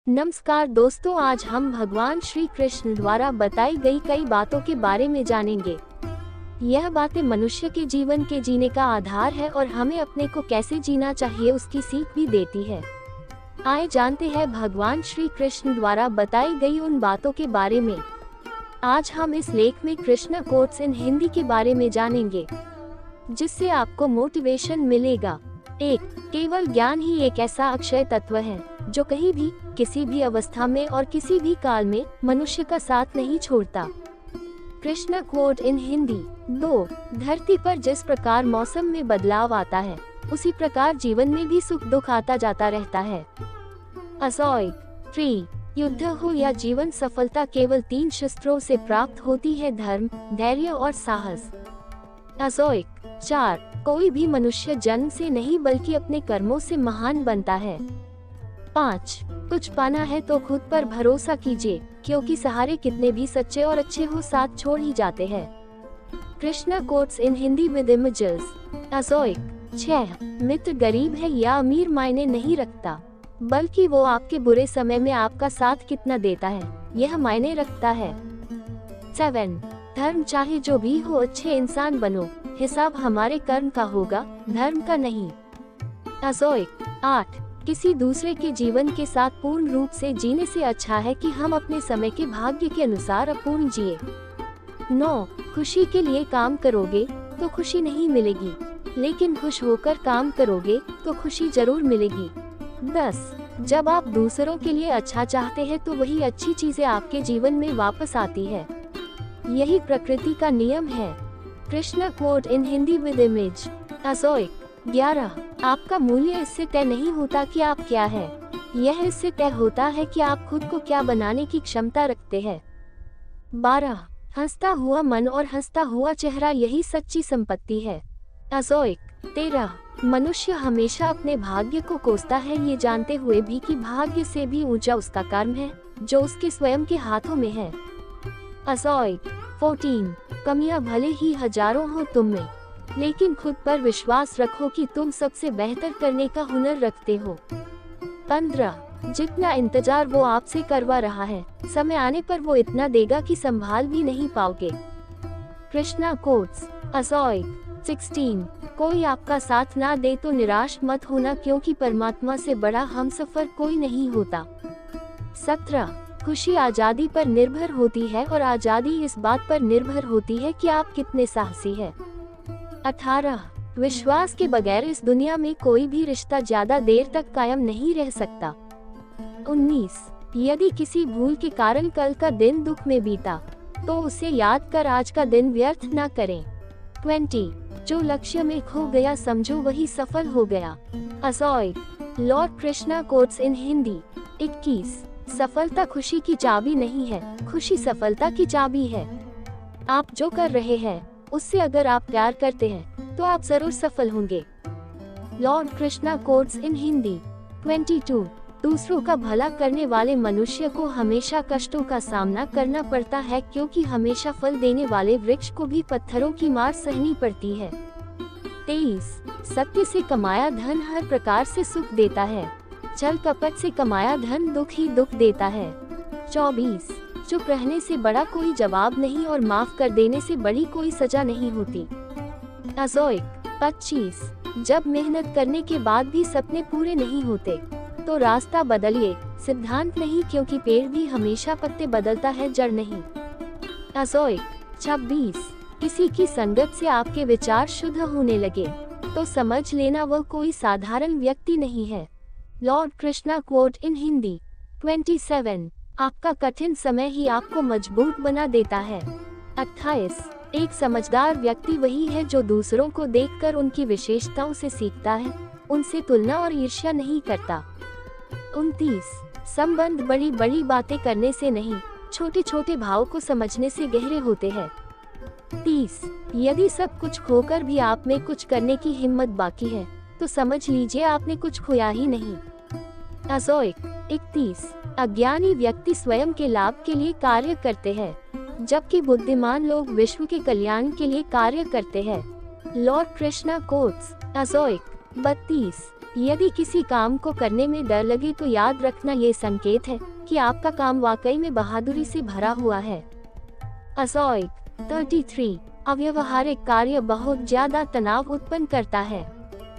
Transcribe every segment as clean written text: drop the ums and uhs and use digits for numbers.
नमस्कार दोस्तों, आज हम भगवान श्री कृष्ण द्वारा बताई गई कई बातों के बारे में जानेंगे। यह बातें मनुष्य के जीवन के जीने का आधार है और हमें अपने को कैसे जीना चाहिए उसकी सीख भी देती है। आइए जानते हैं भगवान श्री कृष्ण द्वारा बताई गई उन बातों के बारे में। आज हम इस लेख में कृष्ण कोट्स इन हिंदी के बारे में जानेंगे, जिससे आपको मोटिवेशन मिलेगा। 1. केवल ज्ञान ही एक ऐसा अक्षय तत्व है जो कहीं भी, किसी भी अवस्था में और किसी भी काल में मनुष्य का साथ नहीं छोड़ता। Krishna quote in Hindi. 2. धरती पर जिस प्रकार मौसम में बदलाव आता है, उसी प्रकार जीवन में भी सुख दुख आता जाता रहता है। असोइक। 3. युद्ध हो या जीवन सफलता केवल 3 शस्त्रों से प्राप्त होती है: धर्म, धैर्य और साहस। असोइक। 4. कोई भी मनुष्य जन्म से नहीं बल्कि अपने कर्मों से महान बनता है। 5. कुछ पाना है तो खुद पर भरोसा कीजिए, क्योंकि सहारे कितने भी सच्चे और अच्छे हो साथ छोड़ ही जाते हैं। Krishna quotes in Hindi with images. असोइक। 6. मित्र गरीब है या अमीर मायने नहीं रखता, बल्कि वो आपके बुरे समय में आपका साथ कितना देता है, यह मायने रखता है। 7. धर्म चाहे जो भी हो, अच्छे इंसान बनो, हिसाब हमारे कर्म का होगा, धर्म का नहीं। असोइक। 8. किसी दूसरे के जीवन के साथ पूर्ण रूप से जीने से अच्छा है कि हम अपने समय के भाग्य के अनुसार अपूर्ण जिए। 9. खुशी के लिए काम करोगे तो खुशी नहीं मिलेगी, लेकिन खुश होकर काम करोगे तो खुशी जरूर मिलेगी। 10. जब आप दूसरों के लिए अच्छा चाहते हैं तो वही अच्छी चीजें आपके जीवन में वापस आती है। यही प्रकृति का नियम है। Krishna quote in Hindi with image. असोइक। 11. आपका मूल्य इससे तय नहीं होता कि आप क्या है, यह इससे तय होता है कि आप खुद को क्या बनाने की क्षमता रखते हैं। 12. हंसता हुआ मन और हंसता हुआ चेहरा, यही सच्ची संपत्ति है। असोइक। 13. मनुष्य हमेशा अपने भाग्य को कोसता है, ये जानते हुए भी कि भाग्य से भी ऊंचा उसका कर्म है जो उसके स्वयं के हाथों में है। असोइक। 14. कमियां भले ही हजारों हो तुम में, लेकिन खुद पर विश्वास रखो कि तुम सबसे बेहतर करने का हुनर रखते हो। 15. जितना इंतजार वो आपसे करवा रहा है, समय आने पर वो इतना देगा कि संभाल भी नहीं पाओगे। कृष्णा कोट्स। असोइक। 16. कोई आपका साथ ना दे तो निराश मत होना, क्योंकि परमात्मा से बड़ा हमसफर कोई नहीं होता। 17. खुशी आजादी पर निर्भर होती है और आजादी इस बात पर निर्भर होती है कि आप कितने साहसी हैं। 18. विश्वास के बगैर इस दुनिया में कोई भी रिश्ता ज्यादा देर तक कायम नहीं रह सकता। 19. यदि किसी भूल के कारण कल का दिन दुख में बीता, तो उसे याद कर आज का दिन व्यर्थ न करें। 20. जो लक्ष्य में खो गया समझो वही सफल हो गया। असोइक। Lord Krishna quotes in Hindi. 21. सफलता खुशी की चाबी नहीं है, खुशी सफलता की चाबी है। आप जो कर रहे हैं उससे अगर आप प्यार करते हैं तो आप जरूर सफल होंगे। Lord Krishna quotes in Hindi. 22. दूसरों का भला करने वाले मनुष्य को हमेशा कष्टों का सामना करना पड़ता है, क्योंकि हमेशा फल देने वाले वृक्ष को भी पत्थरों की मार सहनी पड़ती है। 23. सत्य से कमाया धन हर प्रकार से सुख देता है, छल कपट से कमाया धन दुख ही दुख देता है। 24. चुप रहने से बड़ा कोई जवाब नहीं और माफ कर देने से बड़ी कोई सजा नहीं होती। असोइक। 25. जब मेहनत करने के बाद भी सपने पूरे नहीं होते तो रास्ता बदलिए, सिद्धांत नहीं, क्योंकि पेड़ भी हमेशा पत्ते बदलता है, जड़ नहीं। असोइक। 26. किसी की संगत से आपके विचार शुद्ध होने लगे तो समझ लेना वह कोई साधारण व्यक्ति नहीं है। Lord Krishna coat in Hindi. 27. आपका कठिन समय ही आपको मजबूत बना देता है। 28. एक समझदार व्यक्ति वही है जो दूसरों को देखकर उनकी विशेषताओं से सीखता है, उनसे तुलना और ईर्ष्या नहीं करता। 29. संबंध बड़ी बड़ी बातें करने से नहीं, छोटे छोटे भाव को समझने से गहरे होते हैं। 30. यदि सब कुछ खोकर भी आप में कुछ करने की हिम्मत बाकी है तो समझ लीजिए आपने कुछ खोया ही नहीं। असोइक। 31. अज्ञानी व्यक्ति स्वयं के लाभ के लिए कार्य करते हैं, जबकि बुद्धिमान लोग विश्व के कल्याण के लिए कार्य करते हैं। Lord Krishna quotes. असोइक। 32. यदि किसी काम को करने में डर लगे तो याद रखना ये संकेत है कि आपका काम वाकई में बहादुरी से भरा हुआ है। असोइक 33 अव्यवहारिक कार्य बहुत ज्यादा तनाव उत्पन्न करता है।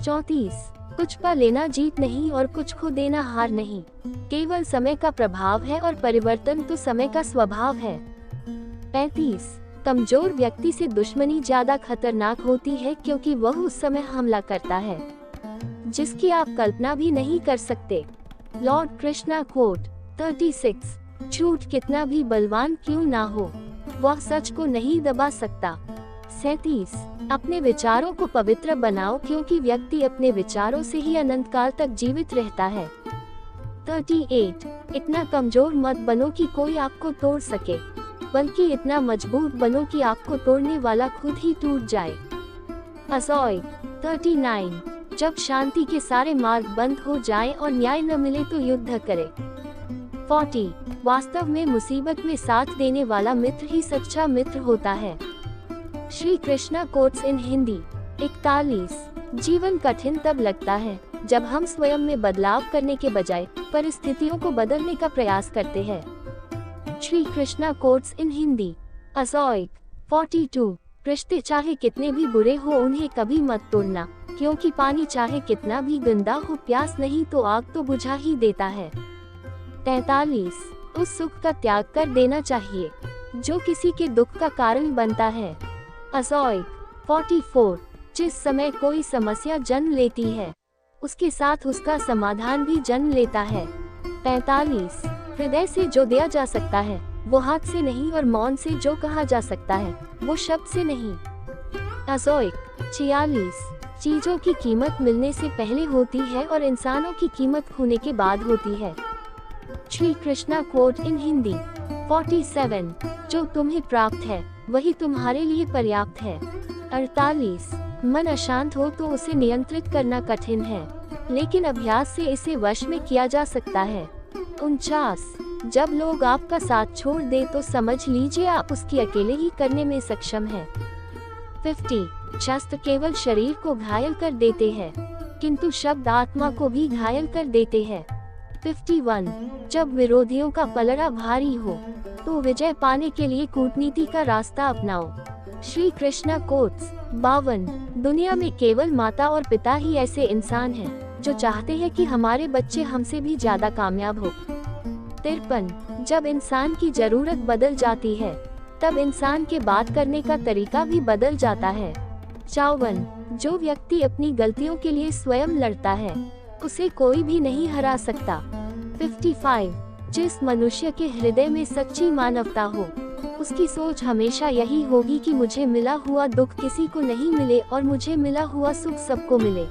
34 कुछ पा लेना जीत नहीं और कुछ खो देना हार नहीं, केवल समय का प्रभाव है और परिवर्तन तो समय का स्वभाव है। 35 कमजोर व्यक्ति से दुश्मनी ज्यादा खतरनाक होती है क्योंकि वह उस समय हमला करता है जिसकी आप कल्पना भी नहीं कर सकते। लॉर्ड कृष्णा कोट 36 झूठ कितना भी बलवान क्यों ना हो, वह सच को नहीं दबा सकता। 37 अपने विचारों को पवित्र बनाओ क्योंकि व्यक्ति अपने विचारों से ही अनंत काल तक जीवित रहता है। 38 इतना कमजोर मत बनो कि कोई आपको तोड़ सके, बल्कि इतना मजबूत बनो कि आपको तोड़ने वाला खुद ही टूट जाए। असोई 39 जब शांति के सारे मार्ग बंद हो जाएं और न्याय न मिले तो युद्ध करें। 40 वास्तव में मुसीबत में साथ देने वाला मित्र ही सच्चा मित्र होता है। Shri Krishna quotes in Hindi. 41 जीवन कठिन तब लगता है जब हम स्वयं में बदलाव करने के बजाय परिस्थितियों को बदलने का प्रयास करते हैं। Shri Krishna quotes in Hindi. असोइक 42 रिश्ते चाहे कितने भी बुरे हो उन्हें कभी मत तोड़ना, क्योंकि पानी चाहे कितना भी गंदा हो प्यास नहीं तो आग तो बुझा ही देता है। 43 उस सुख का त्याग कर देना चाहिए जो किसी के दुख का कारण बनता है। असोइक 44 जिस समय कोई समस्या जन्म लेती है उसके साथ उसका समाधान भी जन्म लेता है। 45 हृदय से जो दिया जा सकता है वो हाथ से नहीं और मौन से जो कहा जा सकता है वो शब्द से नहीं। असोइक 46 चीजों की कीमत मिलने से पहले होती है और इंसानों की कीमत खोने के बाद होती है। Shri Krishna coat in Hindi. 47 जो तुम्हें प्राप्त है वही तुम्हारे लिए पर्याप्त है। 48 मन अशांत हो तो उसे नियंत्रित करना कठिन है, लेकिन अभ्यास से इसे वश में किया जा सकता है। 49 जब लोग आपका साथ छोड़ दे तो समझ लीजिए आप उसकी अकेले ही करने में सक्षम है। 50 शस्त्र केवल शरीर को घायल कर देते हैं, किंतु शब्द आत्मा को भी घायल कर देते हैं। 51 जब विरोधियों का पलड़ा भारी हो तो विजय पाने के लिए कूटनीति का रास्ता अपनाओ। श्री कृष्णा कोट्स। 52 दुनिया में केवल माता और पिता ही ऐसे इंसान हैं जो चाहते हैं कि हमारे बच्चे हमसे भी ज्यादा कामयाब हो। 53 जब इंसान की जरूरत बदल जाती है तब इंसान के बात करने का तरीका भी बदल जाता है। 54 जो व्यक्ति अपनी गलतियों के लिए स्वयं लड़ता है उसे कोई भी नहीं हरा सकता। 55 जिस मनुष्य के हृदय में सच्ची मानवता हो उसकी सोच हमेशा यही होगी कि मुझे मिला हुआ दुख किसी को नहीं मिले और मुझे मिला हुआ सुख सबको मिले।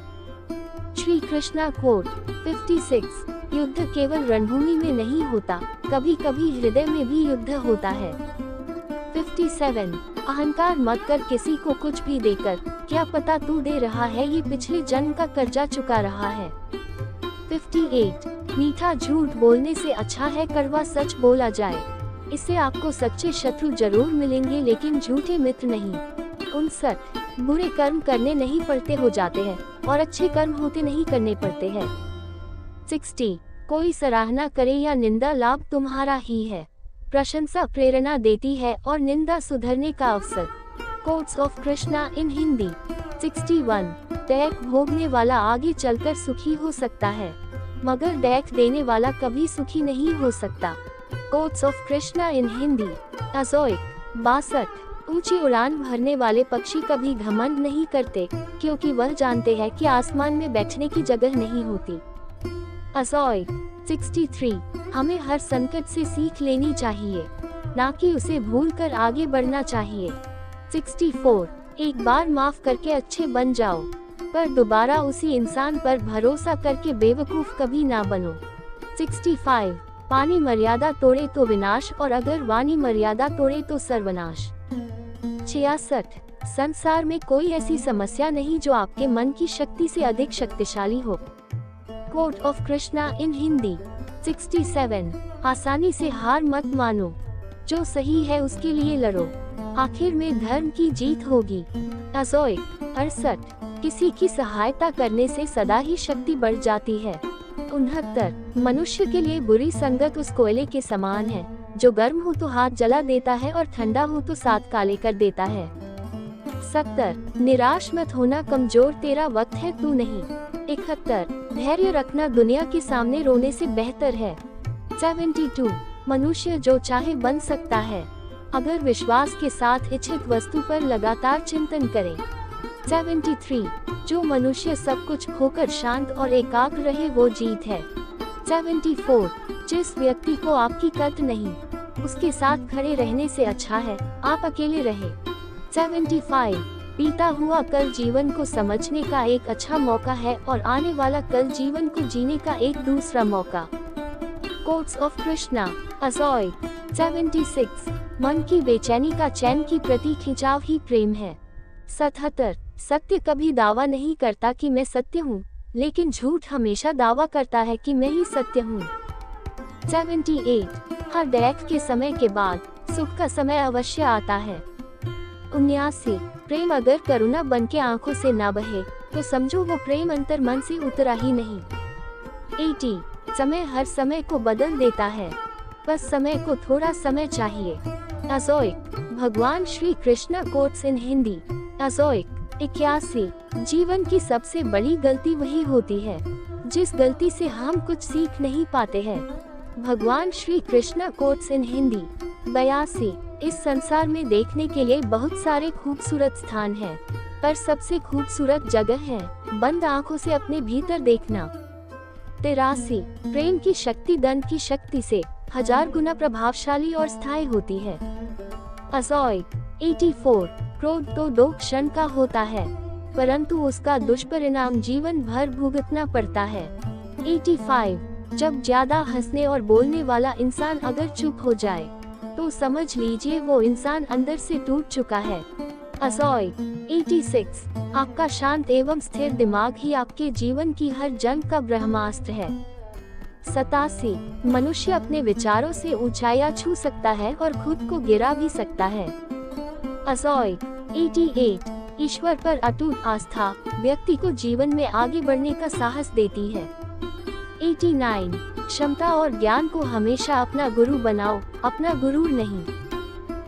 श्री कृष्णा कोट। 56 युद्ध केवल रणभूमि में नहीं होता, कभी कभी हृदय में भी युद्ध होता है। 57 अहंकार मत कर किसी को कुछ भी देकर, क्या पता तू दे रहा है ये पिछले जन्म का कर्जा चुका रहा है। 58 मीठा झूठ बोलने से अच्छा है कड़वा सच बोला जाए, इससे आपको सच्चे शत्रु जरूर मिलेंगे लेकिन झूठे मित्र नहीं। 59 बुरे कर्म करने नहीं पड़ते हो जाते हैं और अच्छे कर्म होते नहीं करने पड़ते हैं। 60 कोई सराहना करे या निंदा लाभ तुम्हारा ही है, प्रशंसा प्रेरणा देती है और निंदा सुधरने का अवसर। कोट्स ऑफ कृष्णा इन हिंदी। 61 दैक भोगने वाला आगे चलकर सुखी हो सकता है, मगर दैक देने वाला कभी सुखी नहीं हो सकता। कोट्स ऑफ कृष्णा इन हिंदी। असोइक 62 ऊंची उड़ान भरने वाले पक्षी कभी घमंड नहीं करते क्योंकि वह जानते हैं कि आसमान में बैठने की जगह नहीं होती। असोइक 63 हमें हर संकट से सीख लेनी चाहिए, ना कि उसे भूलकर आगे बढ़ना चाहिए। 64 एक बार माफ करके अच्छे बन जाओ, पर दोबारा उसी इंसान पर भरोसा करके बेवकूफ कभी ना बनो। 65 पानी मर्यादा तोड़े तो विनाश और अगर वाणी मर्यादा तोड़े तो सर्वनाश। 66 संसार में कोई ऐसी समस्या नहीं जो आपके मन की शक्ति से अधिक शक्तिशाली हो। कोट ऑफ कृष्णा इन हिंदी। 67 आसानी से हार मत मानो, जो सही है उसके लिए लड़ो, आखिर में धर्म की जीत होगी। असोइक 68 किसी की सहायता करने से सदा ही शक्ति बढ़ जाती है। 69 मनुष्य के लिए बुरी संगत उस कोयले के समान है जो गर्म हो तो हाथ जला देता है और ठंडा हो तो साथ काले कर देता है। 70 निराश मत होना कमजोर, तेरा वक्त है तू नहीं। 71 धैर्य रखना दुनिया के सामने रोने से बेहतर है। 72 मनुष्य जो चाहे बन सकता है अगर विश्वास के साथ इच्छित वस्तु पर लगातार चिंतन करे। 73 जो मनुष्य सब कुछ खोकर शांत और एकाग्र रहे वो जीत है। 74 जिस व्यक्ति को आपकी कद्र नहीं उसके साथ खड़े रहने से अच्छा है आप अकेले रहे। 75 बीता हुआ कल जीवन को समझने का एक अच्छा मौका है और आने वाला कल जीवन को जीने का एक दूसरा मौका। कोट्स ऑफ कृष्णा असोय। 76 मन की बेचैनी का चैन की प्रति खिंचाव ही प्रेम है। 77 सत्य कभी दावा नहीं करता कि मैं सत्य हूँ, लेकिन झूठ हमेशा दावा करता है कि मैं ही सत्य हूँ। 78 हर दैख के समय के बाद सुख का समय अवश्य आता है। 79 प्रेम अगर करुणा बन के आंखों से ना बहे तो समझो वो प्रेम अंतर मन से उतरा ही नहीं। 80 समय हर समय को बदल देता है, बस समय को थोड़ा समय चाहिए। असोइक भगवान श्री कृष्ण कोट्स इन हिंदी। असोइक 81 जीवन की सबसे बड़ी गलती वही होती है जिस गलती से हम कुछ सीख नहीं पाते हैं। भगवान श्री कृष्ण कोट्स इन हिंदी। 82 इस संसार में देखने के लिए बहुत सारे खूबसूरत स्थान हैं, पर सबसे खूबसूरत जगह है बंद आंखों से अपने भीतर देखना। 83 प्रेम की शक्ति दंड की शक्ति से 1000 गुना प्रभावशाली और स्थायी होती है। असोइक 84 क्रोध तो 2 क्षण का होता है, परंतु उसका दुष्परिणाम जीवन भर भुगतना पड़ता है। 85 जब ज्यादा हंसने और बोलने वाला इंसान अगर चुप हो जाए तो समझ लीजिए वो इंसान अंदर से टूट चुका है। असोइक 86 आपका शांत एवं स्थिर दिमाग ही आपके जीवन की हर जंग का ब्रह्मास्त्र है। 87 मनुष्य अपने विचारों से ऊंचाइयां छू सकता है और खुद को गिरा भी सकता है। असोइक 88 ईश्वर पर अटूट आस्था व्यक्ति को जीवन में आगे बढ़ने का साहस देती है। 89 क्षमता और ज्ञान को हमेशा अपना गुरु बनाओ, अपना गुरूर नहीं।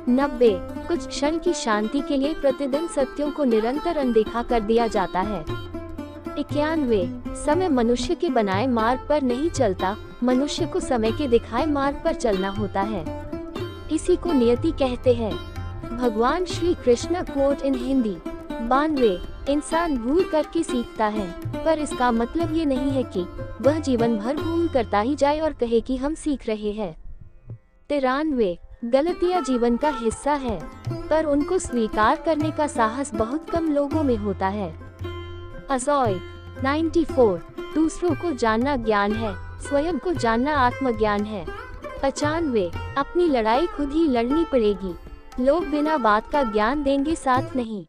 90 कुछ क्षण की शांति के लिए प्रतिदिन सत्यों को निरंतर अनदेखा कर दिया जाता है। 91 समय मनुष्य के बनाए मार्ग पर नहीं चलता, मनुष्य को समय के दिखाए मार्ग पर चलना होता है, इसी को नियति कहते हैं। भगवान श्री कृष्ण कोट इन हिंदी। 92 इंसान भूल करके सीखता है, पर इसका मतलब ये नहीं है कि वह जीवन भर भूल करता ही जाए और कहे कि हम सीख रहे हैं। 93 गलतियां जीवन का हिस्सा है, पर उनको स्वीकार करने का साहस बहुत कम लोगों में होता है। असोइक 94 दूसरों को जानना ज्ञान है, स्वयं को जानना आत्मज्ञान है। 95 अपनी लड़ाई खुद ही लड़नी पड़ेगी, लोग बिना बात का ज्ञान देंगे साथ नहीं।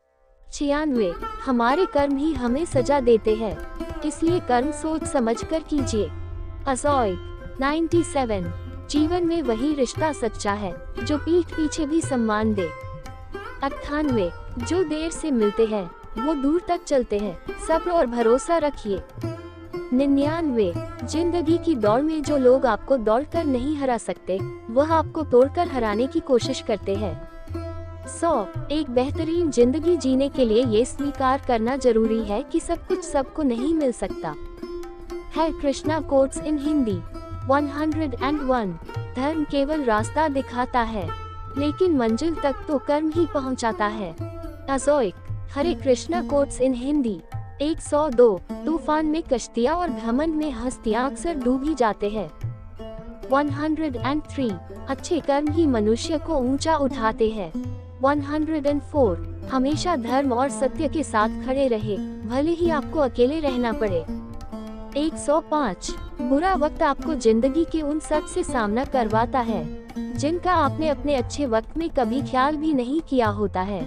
96 हमारे कर्म ही हमें सजा देते हैं, इसलिए कर्म सोच समझकर कीजिए। असोइक 97 जीवन में वही रिश्ता सच्चा है जो पीठ पीछे भी सम्मान दे। 98 जो देर से मिलते हैं वो दूर तक चलते हैं, सब्र और भरोसा रखिए। 99 जिंदगी की दौड़ में जो लोग आपको दौड़कर नहीं हरा सकते वह आपको तोड़कर हराने की कोशिश करते हैं। 100 एक बेहतरीन जिंदगी जीने के लिए ये स्वीकार करना जरूरी है कि सब कुछ सबको नहीं मिल सकता है। Krishna quotes in Hindi. 101 धर्म केवल रास्ता दिखाता है, लेकिन मंजिल तक तो कर्म ही पहुंचाता है। असोइक हरे कृष्णा कोट्स इन हिंदी। 102 तूफान में कश्तियाँ और घमंड में हस्तियाँ अक्सर डूब ही जाते हैं। 103 अच्छे कर्म ही मनुष्य को ऊंचा उठाते हैं। 104 हमेशा धर्म और सत्य के साथ खड़े रहे, भले ही आपको अकेले रहना पड़े। 105 बुरा वक्त आपको जिंदगी के उन सच से सामना करवाता है जिनका आपने अपने अच्छे वक्त में कभी ख्याल भी नहीं किया होता है।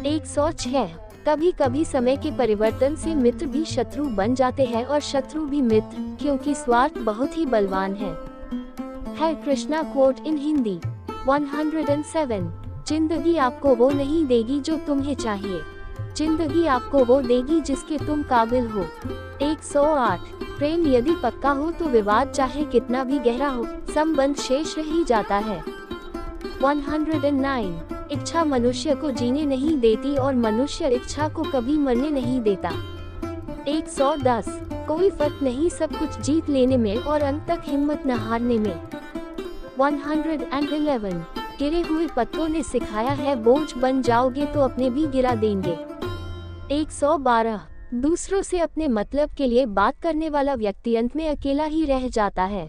106 कभी कभी समय के परिवर्तन से मित्र भी शत्रु बन जाते हैं और शत्रु भी मित्र, क्योंकि स्वार्थ बहुत ही बलवान है। Krishna coat in Hindi. 107 जिंदगी आपको वो नहीं देगी जो तुम्हें चाहिए, जिंदगी आपको वो देगी जिसके तुम काबिल हो। 108 प्रेम यदि पक्का हो तो विवाद चाहे कितना भी गहरा हो, संबंध शेष रह ही जाता है। 109 इच्छा मनुष्य को जीने नहीं देती और मनुष्य इच्छा को कभी मरने नहीं देता। 110 कोई फर्क नहीं सब कुछ जीत लेने में और अंत तक हिम्मत न हारने में। 111 गिरे हुए पत्तों ने सिखाया है बोझ बन जाओगे तो अपने भी गिरा देंगे। 112 दूसरों से अपने मतलब के लिए बात करने वाला व्यक्ति अंत में अकेला ही रह जाता है।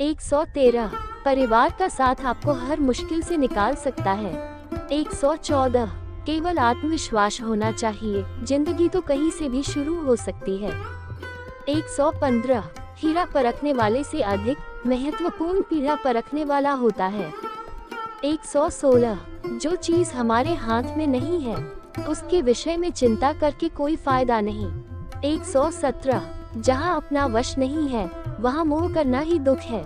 113 परिवार का साथ आपको हर मुश्किल से निकाल सकता है। 114 केवल आत्मविश्वास होना चाहिए, जिंदगी तो कहीं से भी शुरू हो सकती है। 115 हीरा परखने वाले से अधिक महत्वपूर्ण पीड़ा परखने वाला होता है। 116 जो चीज हमारे हाथ में नहीं है उसके विषय में चिंता करके कोई फायदा नहीं। 117 जहाँ अपना वश नहीं है वहाँ मोह करना ही दुख है।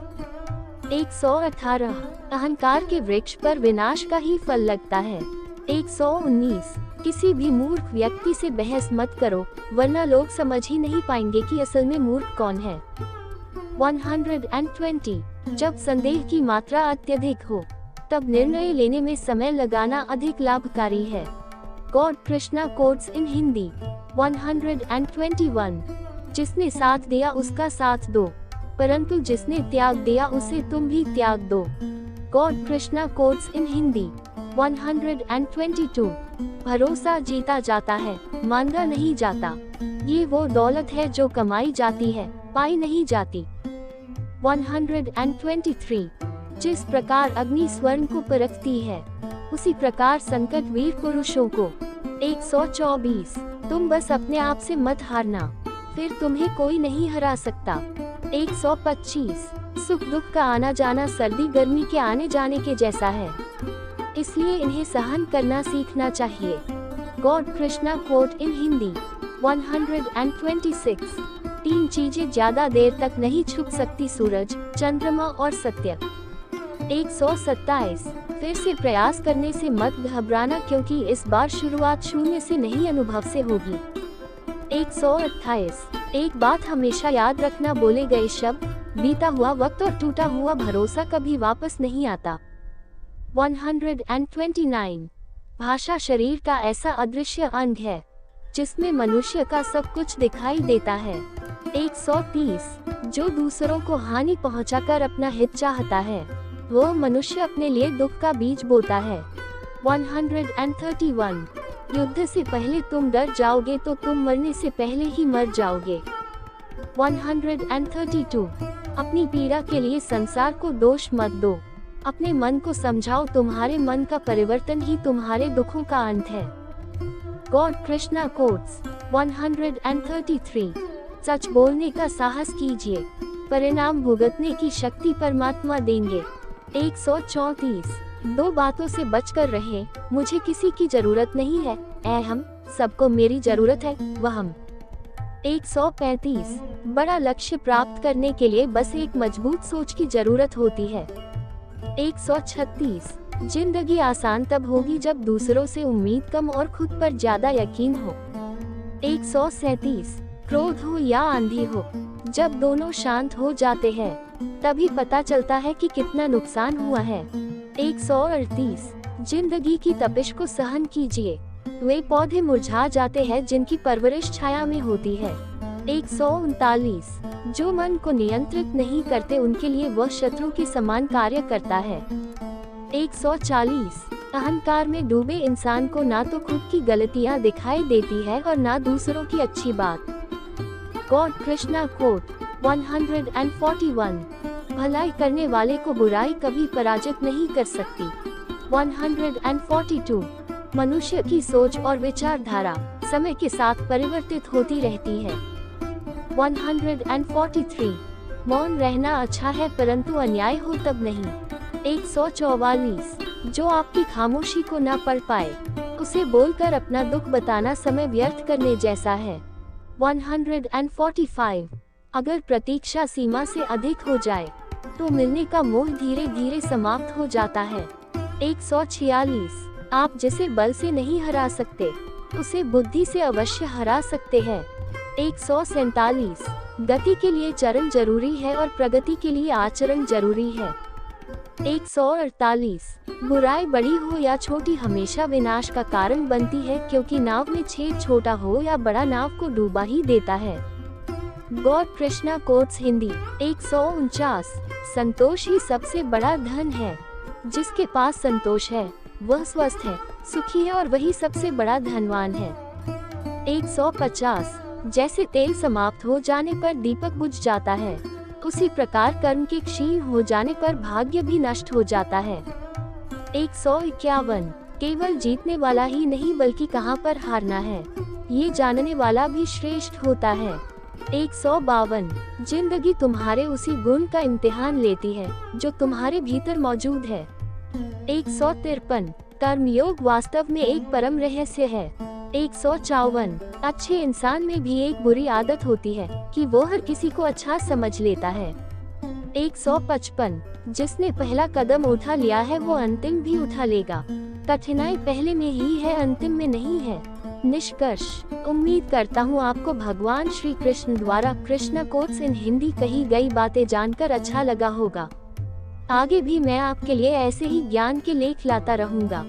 118 अहंकार के वृक्ष पर विनाश का ही फल लगता है। 119 किसी भी मूर्ख व्यक्ति से बहस मत करो वरना लोग समझ ही नहीं पाएंगे कि असल में मूर्ख कौन है। 120 जब संदेह की मात्रा अत्यधिक हो तब निर्णय लेने में समय लगाना अधिक लाभकारी है। God Krishna quotes in Hindi. 121 जिसने साथ दिया उसका साथ दो, परंतु जिसने त्याग दिया उसे तुम भी त्याग दो। God Krishna quotes in Hindi. 122 भरोसा जीता जाता है, मांगा नहीं जाता। ये वो दौलत है जो कमाई जाती है, पाई नहीं जाती। 123 जिस प्रकार अग्नि स्वर्ण को परखती है उसी प्रकार संकट वीर पुरुषों को। 124 तुम बस अपने आप से मत हारना, फिर तुम्हें कोई नहीं हरा सकता। 125 सुख दुख का आना जाना सर्दी गर्मी के आने जाने के जैसा है, इसलिए इन्हें सहन करना सीखना चाहिए। God Krishna coat in Hindi. 126 तीन चीजें ज्यादा देर तक नहीं छुप सकती, सूरज, चंद्रमा और सत्य। 127 फिर से प्रयास करने से मत घबराना क्योंकि इस बार शुरुआत शून्य से नहीं अनुभव से होगी। 128 एक बात हमेशा याद रखना, बोले गए शब्द, बीता हुआ वक्त और टूटा हुआ भरोसा कभी वापस नहीं आता। 129 भाषा शरीर का ऐसा अदृश्य अंग है जिसमें मनुष्य का सब कुछ दिखाई देता है। 130 जो दूसरों को हानि पहुंचाकर अपना हित चाहता है वो मनुष्य अपने लिए दुख का बीज बोता है। 131 युद्ध से पहले तुम डर जाओगे तो तुम मरने से पहले ही मर जाओगे। 132 अपनी पीड़ा के लिए संसार को दोष मत दो, अपने मन को समझाओ, तुम्हारे मन का परिवर्तन ही तुम्हारे दुखों का अंत है। God Krishna quotes. 133 सच बोलने का साहस कीजिए, परिणाम भुगतने की शक्ति परमात्मा देंगे। 134 दो बातों से बचकर रहें, मुझे किसी की जरूरत नहीं है, हम सबको मेरी जरूरत है, वह हम। 135 बड़ा लक्ष्य प्राप्त करने के लिए बस एक मजबूत सोच की जरूरत होती है। 136 जिंदगी आसान तब होगी जब दूसरों से उम्मीद कम और खुद पर ज्यादा यकीन हो। 137 क्रोध हो या आंधी हो, जब दोनों शांत हो जाते हैं तभी पता चलता है कि कितना नुकसान हुआ है। 138 जिंदगी की तपिश को सहन कीजिए, वे पौधे मुरझा जाते हैं जिनकी परवरिश छाया में होती है। 139 जो मन को नियंत्रित नहीं करते उनके लिए वह शत्रु के समान कार्य करता है। 140 अहंकार में डूबे इंसान को ना तो खुद की गलतियां दिखाई देती है और ना दूसरों की अच्छी बात। God Krishna coat. 141 भलाई करने वाले को बुराई कभी पराजित नहीं कर सकती। 142 मनुष्य की सोच और विचारधारा समय के साथ परिवर्तित होती रहती है। 143 मौन रहना अच्छा है परंतु अन्याय हो तब नहीं। 144 जो आपकी खामोशी को न पढ़ पाए उसे बोलकर अपना दुख बताना समय व्यर्थ करने जैसा है। 145 अगर प्रतीक्षा सीमा से अधिक हो जाए तो मिलने का मोह धीरे धीरे समाप्त हो जाता है। 146 आप जिसे बल से नहीं हरा सकते उसे बुद्धि से अवश्य हरा सकते हैं। 147 गति के लिए चरण जरूरी है और प्रगति के लिए आचरण जरूरी है। 148 बुराई बड़ी हो या छोटी हमेशा विनाश का कारण बनती है, क्योंकि नाव में छेद छोटा हो या बड़ा नाव को डूबा ही देता है। God Krishna quotes Hindi. 149 संतोष ही सबसे बड़ा धन है। जिसके पास संतोष है वह स्वस्थ है, सुखी है और वही सबसे बड़ा धनवान है। 150 जैसे तेल समाप्त हो जाने पर दीपक बुझ जाता है, उसी प्रकार कर्म के क्षीण हो जाने पर भाग्य भी नष्ट हो जाता है। 151 केवल जीतने वाला ही नहीं बल्कि कहाँ पर हारना है, ये जानने वाला भी श्रेष्ठ होता है। 152 जिंदगी तुम्हारे उसी गुण का इम्तिहान लेती है जो तुम्हारे भीतर मौजूद है। 153 कर्मयोग वास्तव में एक परम रहस्य है। 154 अच्छे इंसान में भी एक बुरी आदत होती है कि वो हर किसी को अच्छा समझ लेता है। 155 जिसने पहला कदम उठा लिया है वो अंतिम भी उठा लेगा। कठिनाई पहले में ही है, अंतिम में नहीं है। निष्कर्ष, उम्मीद करता हूँ आपको भगवान श्री कृष्ण द्वारा कृष्णा कोट्स इन हिंदी कही गई बातें जानकर अच्छा लगा होगा। आगे भी मैं आपके लिए ऐसे ही ज्ञान के लेख लाता रहूँगा।